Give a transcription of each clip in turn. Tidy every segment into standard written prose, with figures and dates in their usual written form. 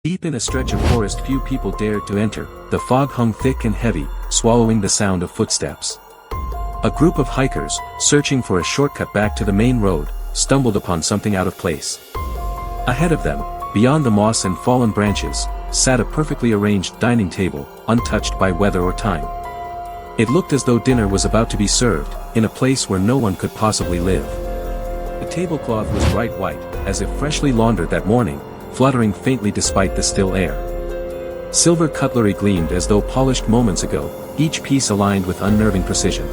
Deep in a stretch of forest few people dared to enter, the fog hung thick and heavy, swallowing the sound of footsteps. A group of hikers, searching for a shortcut back to the main road, stumbled upon something out of place. Ahead of them, beyond the moss and fallen branches, sat a perfectly arranged dining table, untouched by weather or time. It looked as though dinner was about to be served, in a place where no one could possibly live. The tablecloth was bright white, as if freshly laundered that morning, fluttering faintly despite the still air. Silver cutlery gleamed as though polished moments ago, each piece aligned with unnerving precision.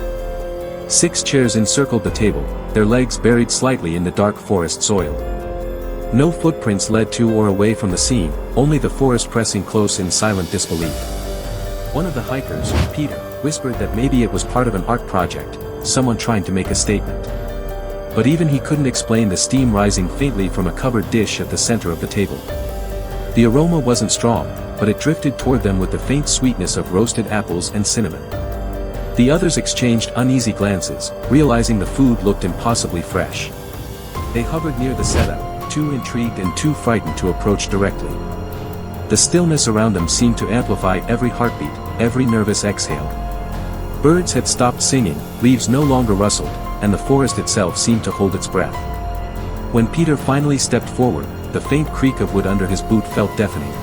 6 chairs encircled the table, their legs buried slightly in the dark forest soil. No footprints led to or away from the scene, only the forest pressing close in silent disbelief. One of the hikers, Peter, whispered that maybe it was part of an art project, someone trying to make a statement. But even he couldn't explain the steam rising faintly from a covered dish at the center of the table. The aroma wasn't strong, but it drifted toward them with the faint sweetness of roasted apples and cinnamon. The others exchanged uneasy glances, realizing the food looked impossibly fresh. They hovered near the setup, too intrigued and too frightened to approach directly. The stillness around them seemed to amplify every heartbeat, every nervous exhale. Birds had stopped singing, leaves no longer rustled, and the forest itself seemed to hold its breath. When Peter finally stepped forward, the faint creak of wood under his boot felt deafening.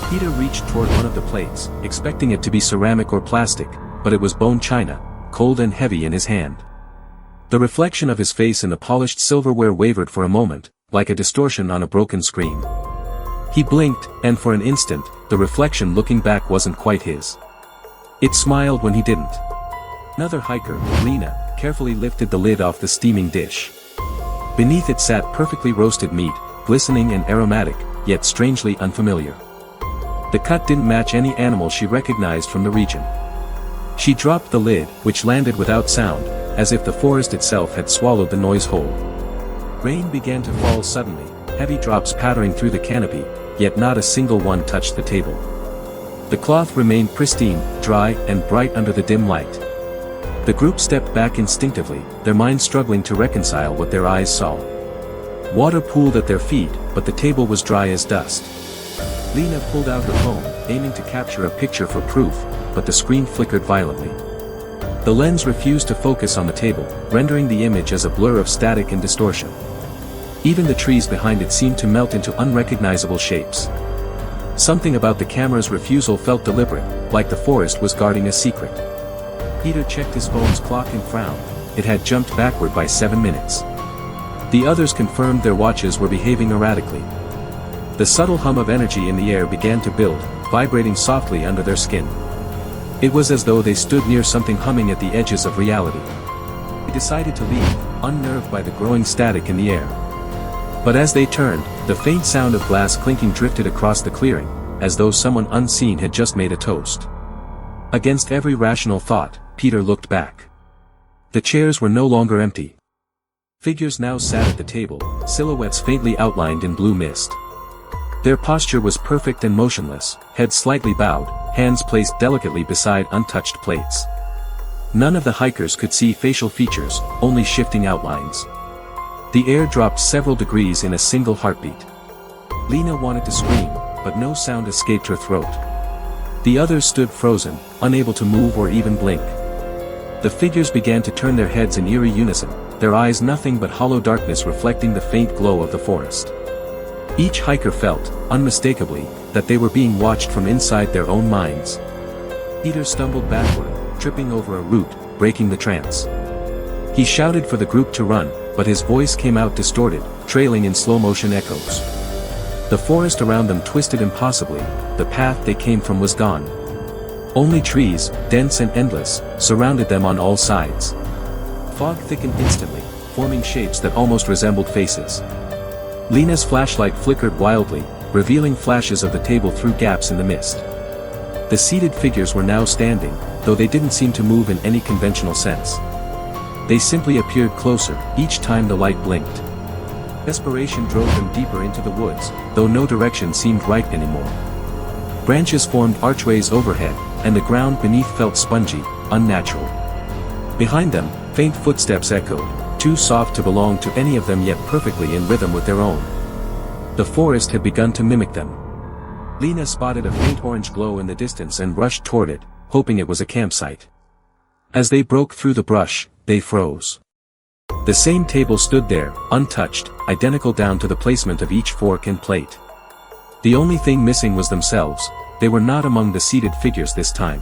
Peter reached toward one of the plates, expecting it to be ceramic or plastic, but it was bone china, cold and heavy in his hand. The reflection of his face in the polished silverware wavered for a moment, like a distortion on a broken screen. He blinked, and for an instant, the reflection looking back wasn't quite his. It smiled when he didn't. Another hiker, Lena, carefully lifted the lid off the steaming dish. Beneath it sat perfectly roasted meat, glistening and aromatic, yet strangely unfamiliar. The cut didn't match any animal she recognized from the region. She dropped the lid, which landed without sound, as if the forest itself had swallowed the noise whole. Rain began to fall suddenly, heavy drops pattering through the canopy, yet not a single one touched the table. The cloth remained pristine, dry and bright under the dim light. The group stepped back instinctively, their minds struggling to reconcile what their eyes saw. Water pooled at their feet, but the table was dry as dust. Lena pulled out her phone, aiming to capture a picture for proof, but the screen flickered violently. The lens refused to focus on the table, rendering the image as a blur of static and distortion. Even the trees behind it seemed to melt into unrecognizable shapes. Something about the camera's refusal felt deliberate, like the forest was guarding a secret. Peter checked his phone's clock and frowned. It had jumped backward by 7 minutes. The others confirmed their watches were behaving erratically. The subtle hum of energy in the air began to build, vibrating softly under their skin. It was as though they stood near something humming at the edges of reality. They decided to leave, unnerved by the growing static in the air. But as they turned, the faint sound of glass clinking drifted across the clearing, as though someone unseen had just made a toast. Against every rational thought, Peter looked back. The chairs were no longer empty. Figures now sat at the table, silhouettes faintly outlined in blue mist. Their posture was perfect and motionless, heads slightly bowed, hands placed delicately beside untouched plates. None of the hikers could see facial features, only shifting outlines. The air dropped several degrees in a single heartbeat. Lena wanted to scream, but no sound escaped her throat. The others stood frozen, unable to move or even blink. The figures began to turn their heads in eerie unison, their eyes nothing but hollow darkness reflecting the faint glow of the forest. Each hiker felt, unmistakably, that they were being watched from inside their own minds. Peter stumbled backward, tripping over a root, breaking the trance. He shouted for the group to run, but his voice came out distorted, trailing in slow-motion echoes. The forest around them twisted impossibly, the path they came from was gone. Only trees, dense and endless, surrounded them on all sides. Fog thickened instantly, forming shapes that almost resembled faces. Lena's flashlight flickered wildly, revealing flashes of the table through gaps in the mist. The seated figures were now standing, though they didn't seem to move in any conventional sense. They simply appeared closer, each time the light blinked. Desperation drove them deeper into the woods, though no direction seemed right anymore. Branches formed archways overhead, and the ground beneath felt spongy, unnatural. Behind them, faint footsteps echoed, too soft to belong to any of them yet perfectly in rhythm with their own. The forest had begun to mimic them. Lena spotted a faint orange glow in the distance and rushed toward it, hoping it was a campsite. As they broke through the brush, they froze. The same table stood there, untouched, identical down to the placement of each fork and plate. The only thing missing was themselves. They were not among the seated figures this time.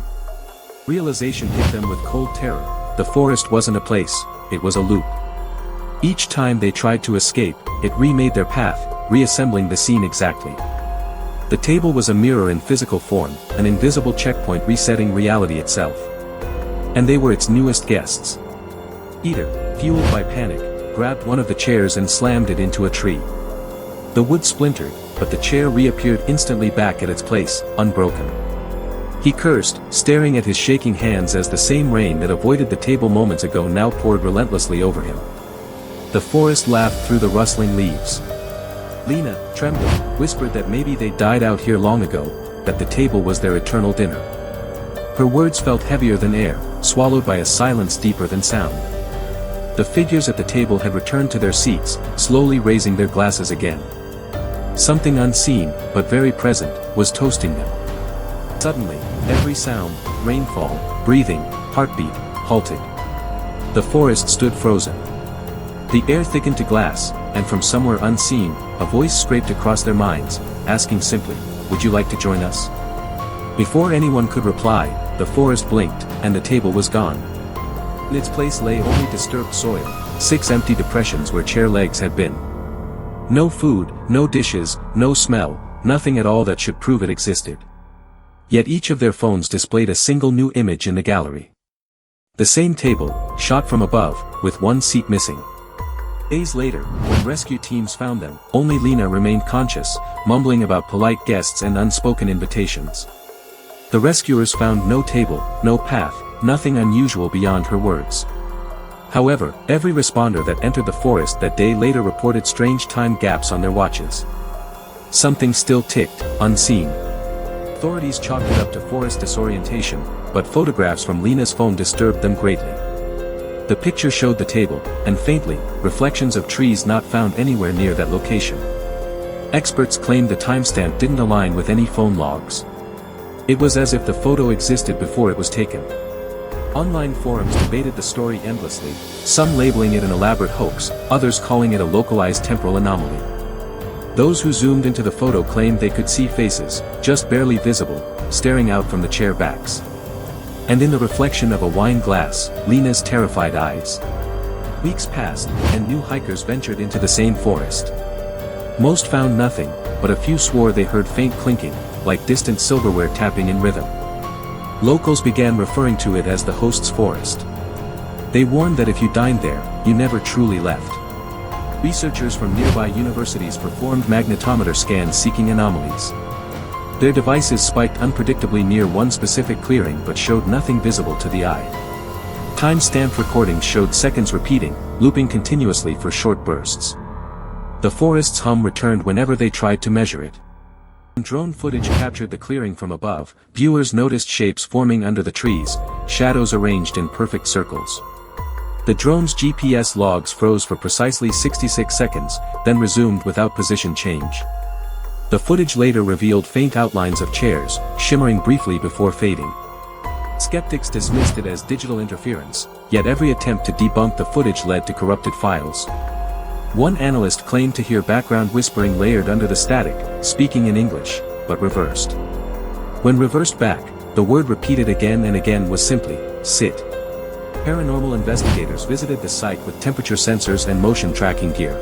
Realization hit them with cold terror. The forest wasn't a place, it was a loop. Each time they tried to escape, it remade their path, reassembling the scene exactly. The table was a mirror in physical form, an invisible checkpoint resetting reality itself. And they were its newest guests. Eder, fueled by panic, grabbed one of the chairs and slammed it into a tree. The wood splintered, but the chair reappeared instantly back at its place, unbroken. He cursed, staring at his shaking hands as the same rain that avoided the table moments ago now poured relentlessly over him. The forest laughed through the rustling leaves. Lena, trembling, whispered that maybe they died out here long ago, that the table was their eternal dinner. Her words felt heavier than air, swallowed by a silence deeper than sound. The figures at the table had returned to their seats, slowly raising their glasses again. Something unseen, but very present, was toasting them. Suddenly, every sound, rainfall, breathing, heartbeat, halted. The forest stood frozen. The air thickened to glass, and from somewhere unseen, a voice scraped across their minds, asking simply, "Would you like to join us?" Before anyone could reply, the forest blinked, and the table was gone. In its place lay only disturbed soil, 6 empty depressions where chair legs had been. No food, no dishes, no smell, nothing at all that should prove it existed. Yet each of their phones displayed a single new image in the gallery. The same table, shot from above, with one seat missing. Days later, when rescue teams found them, only Lena remained conscious, mumbling about polite guests and unspoken invitations. The rescuers found no table, no path, nothing unusual beyond her words. However, every responder that entered the forest that day later reported strange time gaps on their watches. Something still ticked, unseen. Authorities chalked it up to forest disorientation, but photographs from Lena's phone disturbed them greatly. The picture showed the table, and faintly, reflections of trees not found anywhere near that location. Experts claimed the timestamp didn't align with any phone logs. It was as if the photo existed before it was taken. Online forums debated the story endlessly, some labeling it an elaborate hoax, others calling it a localized temporal anomaly. Those who zoomed into the photo claimed they could see faces, just barely visible, staring out from the chair backs. And in the reflection of a wine glass, Lena's terrified eyes. Weeks passed, and new hikers ventured into the same forest. Most found nothing, but a few swore they heard faint clinking, like distant silverware tapping in rhythm. Locals began referring to it as the host's forest. They warned that if you dined there, you never truly left. Researchers from nearby universities performed magnetometer scans seeking anomalies. Their devices spiked unpredictably near one specific clearing but showed nothing visible to the eye. Time-stamped recordings showed seconds repeating, looping continuously for short bursts. The forest's hum returned whenever they tried to measure it. When drone footage captured the clearing from above, viewers noticed shapes forming under the trees, shadows arranged in perfect circles. The drone's GPS logs froze for precisely 66 seconds, then resumed without position change. The footage later revealed faint outlines of chairs, shimmering briefly before fading. Skeptics dismissed it as digital interference, yet every attempt to debunk the footage led to corrupted files. One analyst claimed to hear background whispering layered under the static, speaking in English, but reversed. When reversed back, the word repeated again and again was simply, "sit." Paranormal investigators visited the site with temperature sensors and motion tracking gear.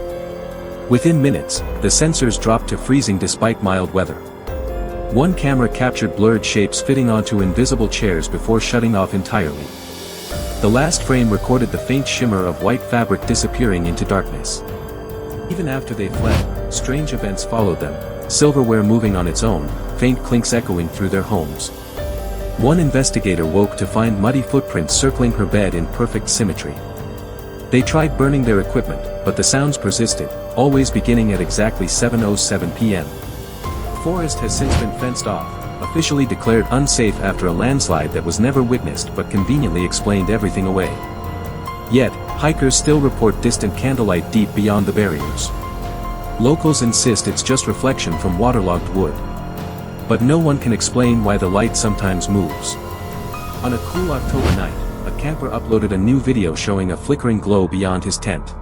Within minutes, the sensors dropped to freezing despite mild weather. One camera captured blurred shapes fitting onto invisible chairs before shutting off entirely. The last frame recorded the faint shimmer of white fabric disappearing into darkness. Even after they fled, strange events followed them, silverware moving on its own, faint clinks echoing through their homes. One investigator woke to find muddy footprints circling her bed in perfect symmetry. They tried burning their equipment, but the sounds persisted, always beginning at exactly 7:07 p.m. The forest has since been fenced off, officially declared unsafe after a landslide that was never witnessed but conveniently explained everything away. Yet, hikers still report distant candlelight deep beyond the barriers. Locals insist it's just reflection from waterlogged wood. But no one can explain why the light sometimes moves. On a cool October night, a camper uploaded a new video showing a flickering glow beyond his tent.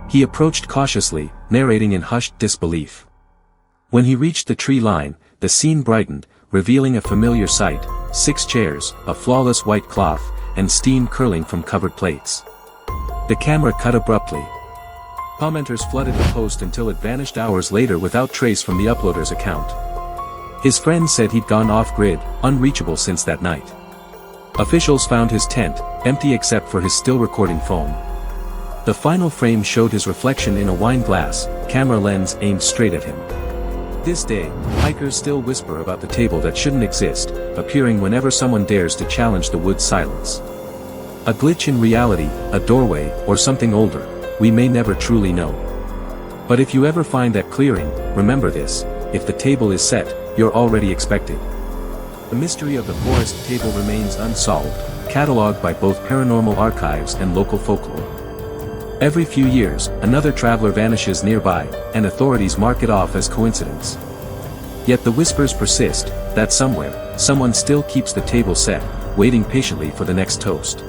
He approached cautiously, narrating in hushed disbelief. When he reached the tree line, the scene brightened, revealing a familiar sight: 6 chairs, a flawless white cloth, and steam curling from covered plates. The camera cut abruptly. Commenters flooded the post until it vanished hours later without trace from the uploader's account. His friends said he'd gone off-grid, unreachable since that night. Officials found his tent, empty except for his still recording phone. The final frame showed his reflection in a wine glass, camera lens aimed straight at him. This day, hikers still whisper about the table that shouldn't exist, appearing whenever someone dares to challenge the wood's silence. A glitch in reality, a doorway, or something older, we may never truly know. But if you ever find that clearing, remember this: if the table is set, you're already expected. The mystery of the forest table remains unsolved, catalogued by both paranormal archives and local folklore. Every few years, another traveler vanishes nearby, and authorities mark it off as coincidence. Yet the whispers persist, that somewhere, someone still keeps the table set, waiting patiently for the next toast.